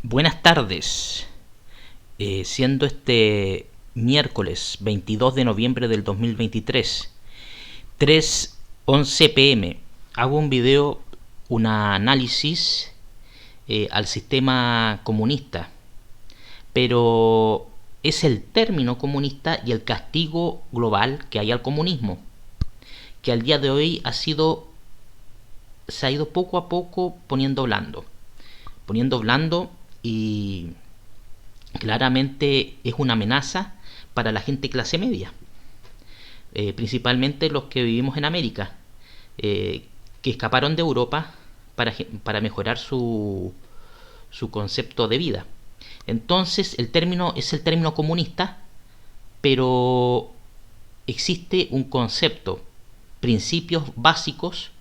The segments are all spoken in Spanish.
Buenas tardes. Siendo este miércoles 22 de noviembre del 2023, 3:11 pm, hago un video, un análisis al sistema comunista, pero es el término comunista y el castigo global que hay al comunismo, que al día de hoy se ha ido poco a poco poniendo blando y claramente es una amenaza para la gente clase media, principalmente los que vivimos en América, que escaparon de Europa para mejorar su concepto de vida. Entonces el término es el término comunista, pero existe un concepto, principios básicos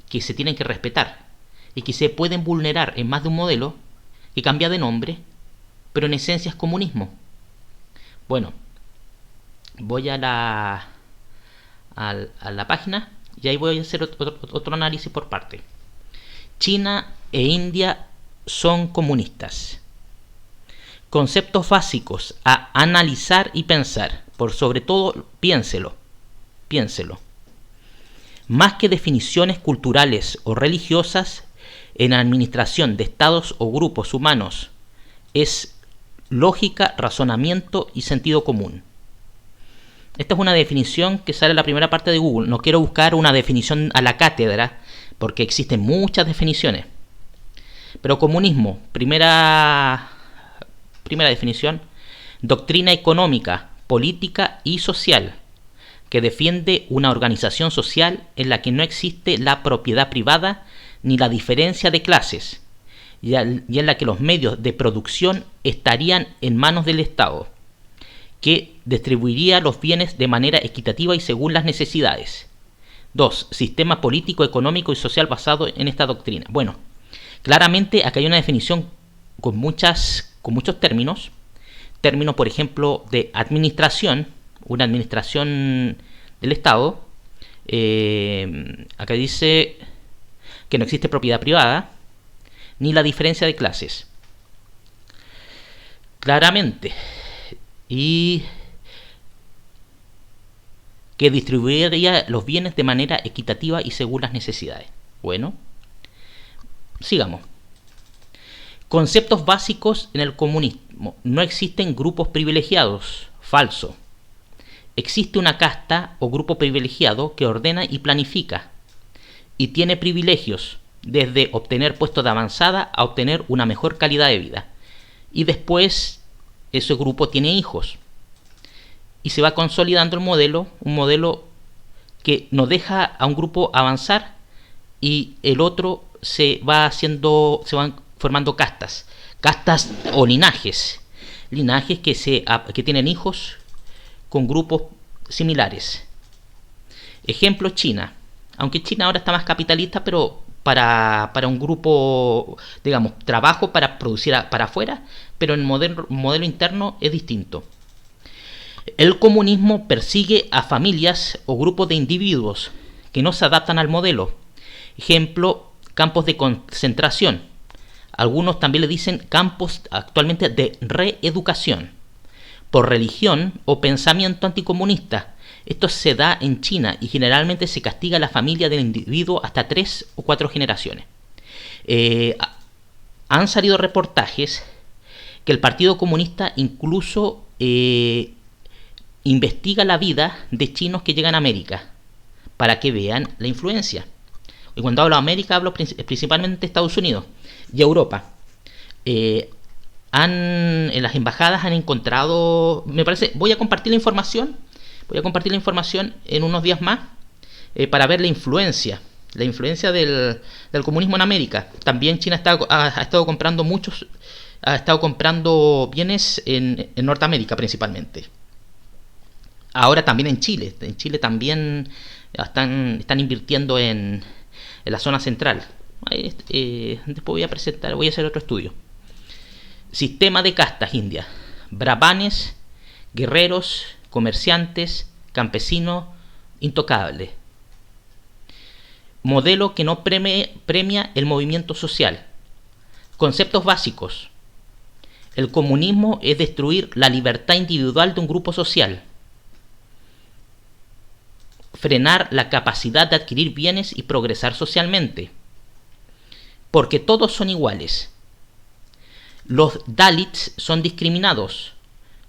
que se tienen que respetar y que se pueden vulnerar en más de un modelo que cambia de nombre, pero en esencia es comunismo. Bueno, voy a la página y ahí voy a hacer otro análisis por parte. China e India son comunistas. Conceptos básicos a analizar y pensar. Por sobre todo, piénselo. Más que definiciones culturales o religiosas, en administración de estados o grupos humanos es lógica, razonamiento y sentido común. Esta es una definición que sale en la primera parte de Google. No quiero buscar una definición a la cátedra, porque existen muchas definiciones. Pero comunismo, primera definición: doctrina económica, política y social que defiende una organización social en la que no existe la propiedad privada ni la diferencia de clases, y en la que los medios de producción estarían en manos del Estado, que distribuiría los bienes de manera equitativa y según las necesidades. 2. Sistema político, económico y social basado en esta doctrina. Bueno, claramente acá hay una definición con muchos términos. Términos, por ejemplo, de administración, una administración del Estado. Acá dice que no existe propiedad privada ni la diferencia de clases. Claramente. Y que distribuiría los bienes de manera equitativa y según las necesidades. Bueno, sigamos. Conceptos básicos en el comunismo. No existen grupos privilegiados. Falso. Existe una casta o grupo privilegiado que ordena y planifica y tiene privilegios, desde obtener puestos de avanzada a obtener una mejor calidad de vida. Y después ese grupo tiene hijos. Y se va consolidando el modelo, un modelo que no deja a un grupo avanzar y el otro se van formando castas o linajes que tienen hijos con grupos similares. Ejemplo: China. Aunque China ahora está más capitalista, pero para un grupo, digamos, trabajo para producir para afuera, pero el modelo interno es distinto. El comunismo persigue a familias o grupos de individuos que no se adaptan al modelo. Ejemplo: campos de concentración. Algunos también le dicen campos actualmente de reeducación por religión o pensamiento anticomunista. Esto se da en China y generalmente se castiga a la familia del individuo hasta 3 o 4 generaciones. Han salido reportajes que el Partido Comunista incluso investiga la vida de chinos que llegan a América para que vean la influencia. Y cuando hablo de América, hablo principalmente de Estados Unidos y Europa. En las embajadas han encontrado, me parece, voy a compartir la información en unos días más, para ver la influencia del comunismo en América. También China ha estado comprando bienes en Norteamérica principalmente. Ahora también en Chile también están invirtiendo en la zona central. Después voy a hacer otro estudio. Sistema de castas India: brahmanes, guerreros, comerciantes, campesinos, intocables. Modelo que no premia el movimiento social. Conceptos básicos: El comunismo es destruir la libertad individual de un grupo social, frenar la capacidad de adquirir bienes y progresar socialmente, porque todos son iguales. Los Dalits son discriminados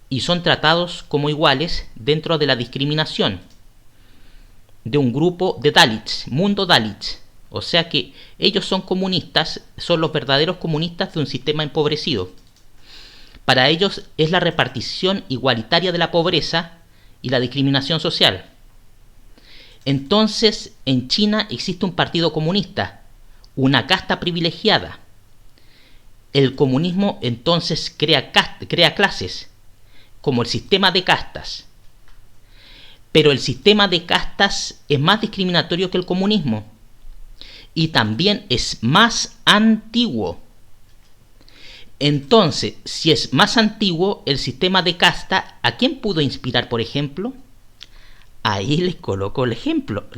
y son tratados como iguales dentro de la discriminación de un grupo de Dalits, mundo Dalits. O sea que ellos son comunistas, son los verdaderos comunistas de un sistema empobrecido. Para ellos es la repartición igualitaria de la pobreza y la discriminación social. Entonces, en China existe un partido comunista, una casta privilegiada. El comunismo entonces crea clases, como el sistema de castas. Pero el sistema de castas es más discriminatorio que el comunismo y también es más antiguo. Entonces, si es más antiguo el sistema de casta, ¿a quién pudo inspirar, por ejemplo? Ahí les coloco el ejemplo.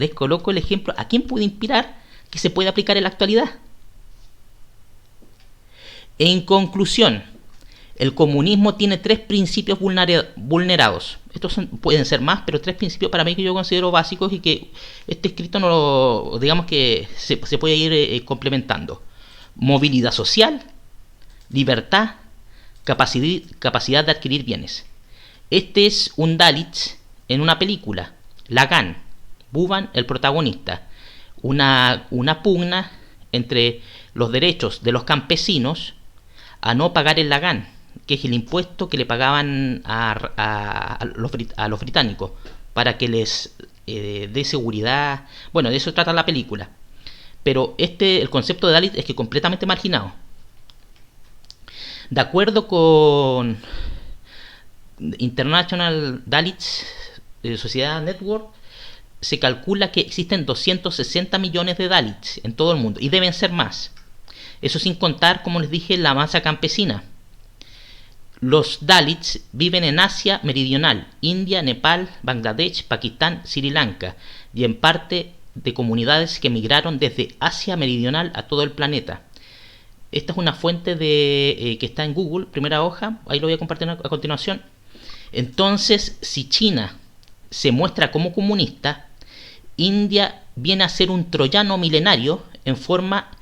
¿A quién pudo inspirar que se puede aplicar en la actualidad? En conclusión, el comunismo tiene 3 principios vulnerados. Estos pueden ser más, pero 3 principios para mí que yo considero básicos y que este escrito no lo, digamos que se puede ir complementando. Movilidad social, libertad, capacidad de adquirir bienes. Este es un Dalit en una película, Lagan, Bhuvan, el protagonista. Una pugna entre los derechos de los campesinos a no pagar el Lagan, que es el impuesto que le pagaban a los británicos para que les dé seguridad. Bueno, de eso trata la película. Pero el concepto de Dalit es que completamente marginado. De acuerdo con International Dalits Sociedad Network, se calcula que existen 260 millones de Dalits en todo el mundo y deben ser más. Eso sin contar, como les dije, la masa campesina. Los Dalits viven en Asia Meridional, India, Nepal, Bangladesh, Pakistán, Sri Lanka y en parte de comunidades que migraron desde Asia Meridional a todo el planeta. Esta es una fuente que está en Google, primera hoja, ahí lo voy a compartir a continuación. Entonces, si China se muestra como comunista, India viene a ser un troyano milenario en formar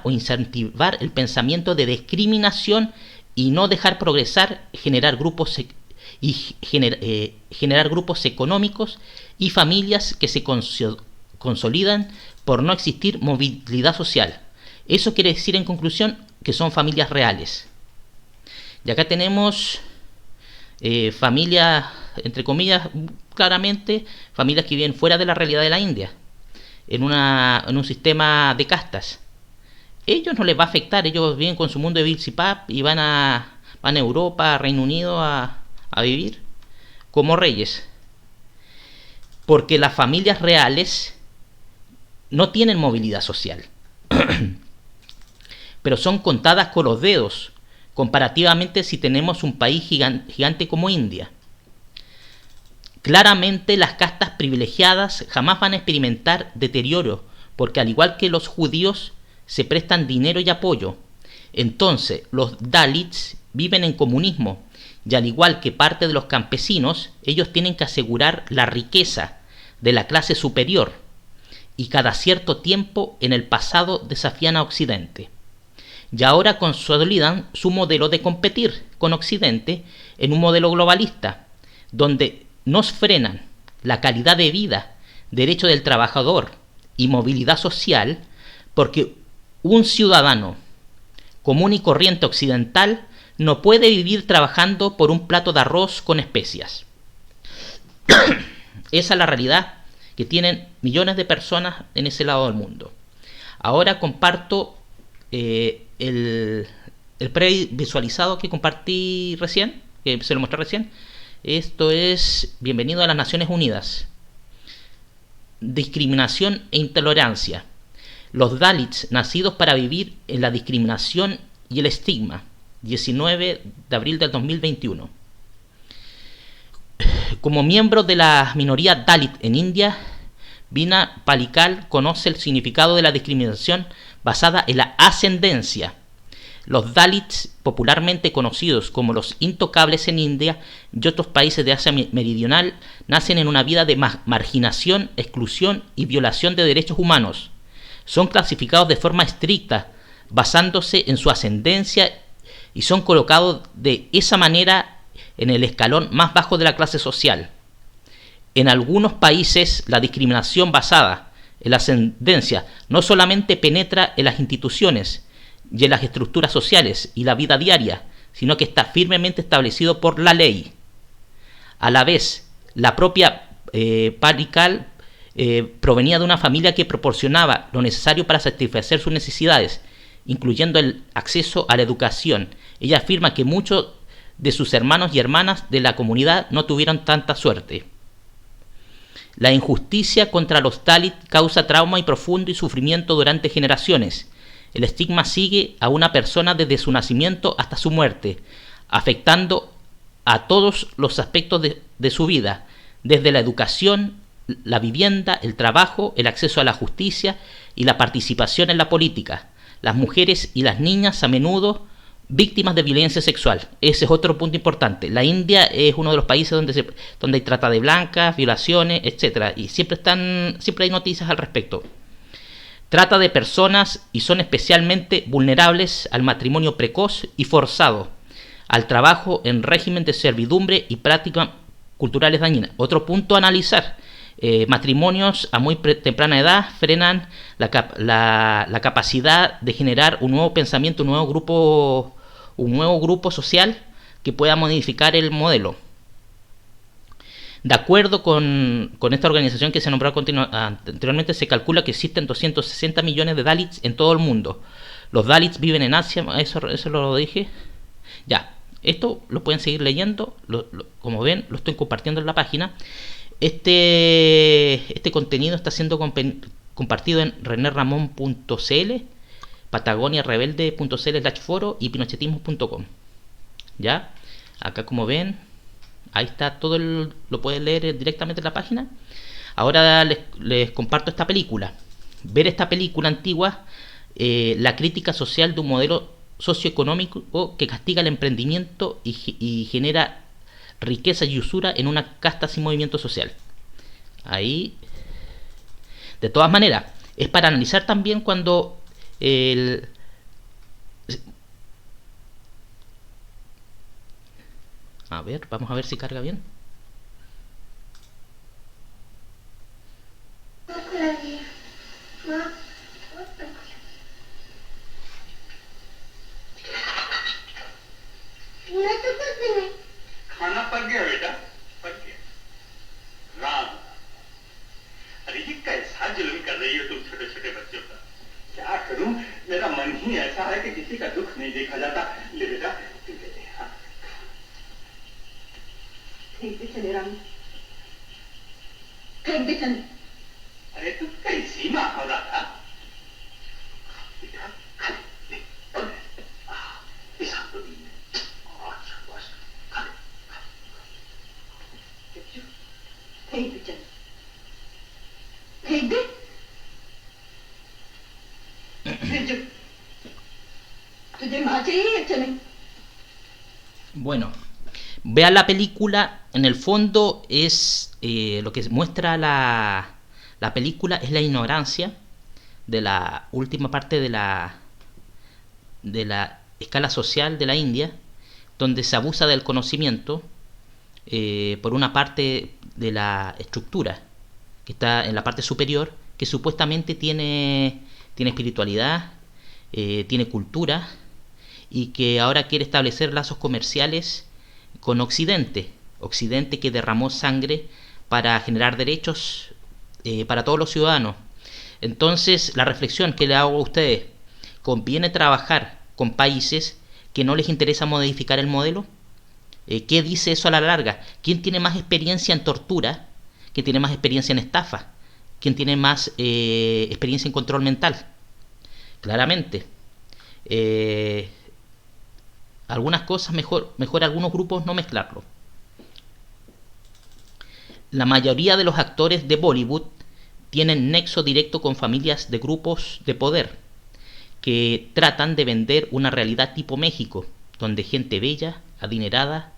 o incentivar el pensamiento de discriminación y no dejar progresar, generar grupos económicos y familias que se consolidan por no existir movilidad social. Eso quiere decir en conclusión que son familias reales. Y acá tenemos familias, entre comillas, claramente, familias que viven fuera de la realidad de la India, en un sistema de castas. Ellos no les va a afectar, ellos viven con su mundo de Bilzipap y van a Europa, a Reino Unido a vivir como reyes. Porque las familias reales no tienen movilidad social. Pero son contadas con los dedos, comparativamente si tenemos un país gigante como India. Claramente las castas privilegiadas jamás van a experimentar deterioro, porque al igual que los judíos, se prestan dinero y apoyo. Entonces, los Dalits viven en comunismo, y al igual que parte de los campesinos, ellos tienen que asegurar la riqueza de la clase superior, y cada cierto tiempo en el pasado desafían a Occidente. Y ahora consolidan su modelo de competir con Occidente en un modelo globalista, donde nos frenan la calidad de vida, derecho del trabajador y movilidad social, porque un ciudadano común y corriente occidental no puede vivir trabajando por un plato de arroz con especias. Esa es la realidad que tienen millones de personas en ese lado del mundo. Ahora comparto el previsualizado que compartí recién, que se lo mostré recién. Esto es Bienvenido a las Naciones Unidas. Discriminación e intolerancia. Los Dalits nacidos para vivir en la discriminación y el estigma. 19 de abril del 2021. Como miembro de la minoría Dalit en India, Vina Palikal conoce el significado de la discriminación basada en la ascendencia. Los Dalits, popularmente conocidos como los intocables en India y otros países de Asia Meridional, nacen en una vida de marginación, exclusión y violación de derechos humanos. Son clasificados de forma estricta, basándose en su ascendencia, y son colocados de esa manera en el escalón más bajo de la clase social. En algunos países, la discriminación basada en la ascendencia no solamente penetra en las instituciones y en las estructuras sociales y la vida diaria, sino que está firmemente establecido por la ley. A la vez, la propia Parikal provenía de una familia que proporcionaba lo necesario para satisfacer sus necesidades, incluyendo el acceso a la educación. Ella afirma que muchos de sus hermanos y hermanas de la comunidad no tuvieron tanta suerte. La injusticia contra los Dalit causa trauma y profundo y sufrimiento durante generaciones. El estigma sigue a una persona desde su nacimiento hasta su muerte, afectando a todos los aspectos de su vida, desde la educación, la vivienda, el trabajo, el acceso a la justicia y la participación en la política. Las mujeres y las niñas a menudo víctimas de violencia sexual. Ese es otro punto importante. La India es uno de los países donde hay trata de blancas, violaciones, etcétera, y siempre hay noticias al respecto. Trata de personas y son especialmente vulnerables al matrimonio precoz y forzado, al trabajo en régimen de servidumbre y prácticas culturales dañinas. Otro punto a analizar. Matrimonios a muy temprana edad frenan la capacidad de generar un nuevo pensamiento, un nuevo grupo social que pueda modificar el modelo. De acuerdo con esta organización que se nombró anteriormente, se calcula que existen 260 millones de Dalits en todo el mundo. Los Dalits viven en Asia, eso lo dije. Ya, esto lo pueden seguir leyendo, como ven, lo estoy compartiendo en la página. Este contenido está siendo compartido en reneramon.cl, patagoniarebelde.cl/foro y pinochetismo.com. ¿Ya? Acá, como ven, ahí está todo, lo pueden leer directamente en la página. Ahora les comparto esta película. Ver esta película antigua, la crítica social de un modelo socioeconómico que castiga el emprendimiento y genera riqueza y usura en una casta sin movimiento social. Ahí, de todas maneras, es para analizar también cuando a ver, vamos a ver si carga bien. खाना पक गया बेटा, पक गया। राम, अरे ये कैसा जुल्म कर रही हो तुम छोटे छोटे बच्चों पर। क्या करूं, मेरा मन ही ऐसा है कि किसी का दुख नहीं देखा जाता। ले बेटा, तू ले ले। हाँ, फेंक दे चले राम, फेंक दे चले। अरे तू कैसी माँ हो रहा था? बेटा, खा ले, इस हाथ को दी। फेंक दे चले, फेंक दे। तुझे माँ चाहिए चले। Bueno, vean la película. En el fondo es lo que muestra la película es la ignorancia de la última parte de la escala social de la India, donde se abusa del conocimiento por una parte de la estructura que está en la parte superior, que supuestamente tiene espiritualidad, tiene cultura, y que ahora quiere establecer lazos comerciales con Occidente que derramó sangre para generar derechos para todos los ciudadanos. Entonces, la reflexión que le hago a ustedes: ¿conviene trabajar con países que no les interesa modificar el modelo? ¿Qué dice eso a la larga? ¿Quién tiene más experiencia en tortura? ¿Quién tiene más experiencia en estafa? ¿Quién tiene más experiencia en control mental? Claramente, algunas cosas mejor algunos grupos no mezclarlo. La mayoría de los actores de Bollywood tienen nexo directo con familias de grupos de poder que tratan de vender una realidad tipo México, donde gente bella, adinerada,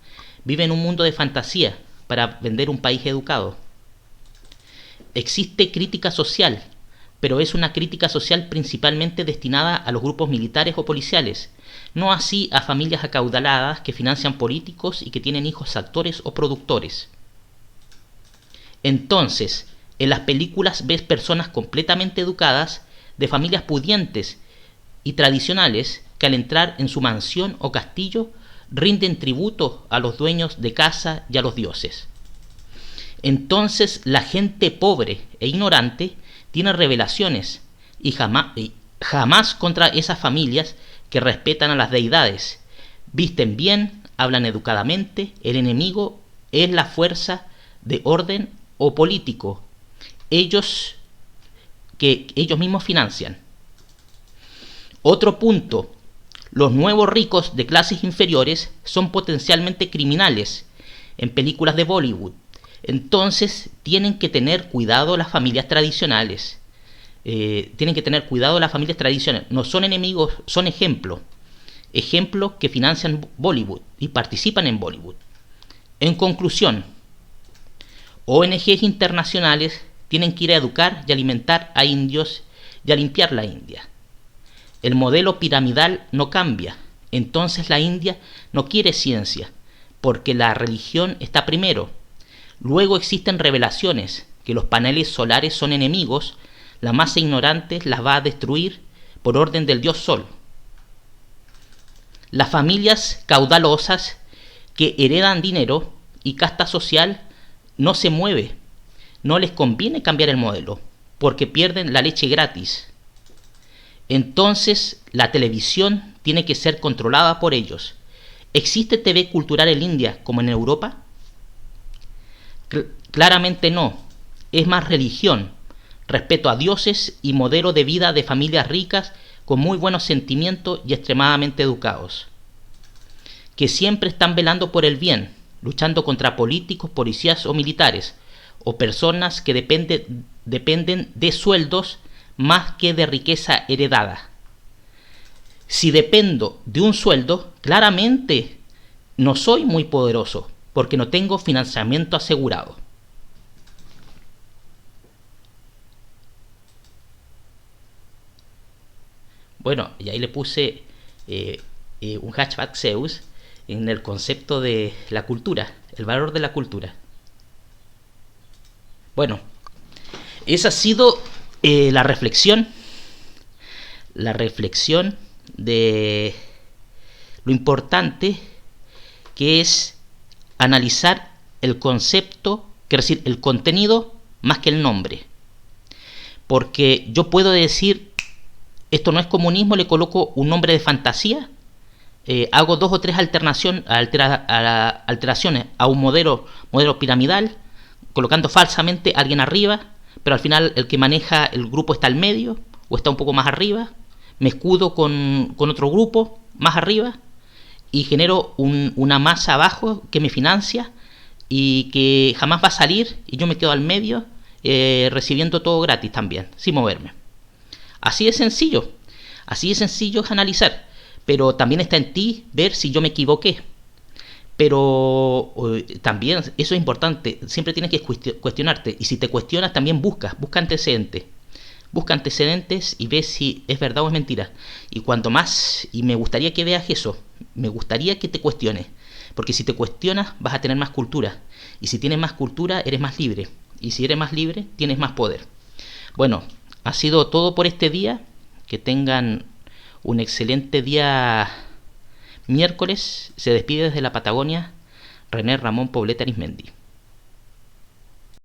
vive en un mundo de fantasía para vender un país educado. Existe crítica social, pero es una crítica social principalmente destinada a los grupos militares o policiales, no así a familias acaudaladas que financian políticos y que tienen hijos actores o productores. Entonces, en las películas ves personas completamente educadas, de familias pudientes y tradicionales, que al entrar en su mansión o castillo rinden tributo a los dueños de casa y a los dioses. Entonces la gente pobre e ignorante tiene revelaciones y jamás contra esas familias que respetan a las deidades. Visten bien, hablan educadamente, el enemigo es la fuerza de orden o político, que ellos mismos financian. Otro punto, los nuevos ricos de clases inferiores son potencialmente criminales en películas de Bollywood. Entonces tienen que tener cuidado las familias tradicionales. No son enemigos, son ejemplos que financian Bollywood y participan en Bollywood. En conclusión, ONGs internacionales tienen que ir a educar y alimentar a indios y a limpiar la India. El modelo piramidal no cambia, entonces la India no quiere ciencia, porque la religión está primero. Luego existen revelaciones, que los paneles solares son enemigos, la masa ignorante las va a destruir por orden del dios Sol. Las familias caudalosas que heredan dinero y casta social no se mueve, no les conviene cambiar el modelo, porque pierden la leche gratis. Entonces la televisión tiene que ser controlada por ellos. ¿Existe TV cultural en India como en Europa? Claramente no. Es más religión, respeto a dioses y modelo de vida de familias ricas con muy buenos sentimientos y extremadamente educados, que siempre están velando por el bien, luchando contra políticos, policías o militares, o personas que dependen de sueldos más que de riqueza heredada. Si dependo de un sueldo, claramente no soy muy poderoso, porque no tengo financiamiento asegurado. Bueno, y ahí le puse un hashtag Zeus en el concepto de la cultura, el valor de la cultura. Bueno, esa ha sido la reflexión de lo importante que es analizar el concepto, quiero decir, el contenido más que el nombre. Porque yo puedo decir, esto no es comunismo, le coloco un nombre de fantasía, hago 2 o 3 alteraciones a un modelo piramidal, colocando falsamente a alguien arriba, pero al final el que maneja el grupo está al medio o está un poco más arriba, me escudo con otro grupo más arriba y genero una masa abajo que me financia y que jamás va a salir, y yo me quedo al medio recibiendo todo gratis también, sin moverme. Así de sencillo es analizar, pero también está en ti ver si yo me equivoqué. Pero también eso es importante, siempre tienes que cuestionarte, y si te cuestionas también busca antecedentes. Busca antecedentes y ves si es verdad o es mentira. Y cuanto más, y me gustaría que veas eso, me gustaría que te cuestiones, porque si te cuestionas vas a tener más cultura, y si tienes más cultura eres más libre, y si eres más libre tienes más poder. Bueno, ha sido todo por este día. Que tengan un excelente día miércoles. Se despide desde la Patagonia René Ramón Poblete Arismendi.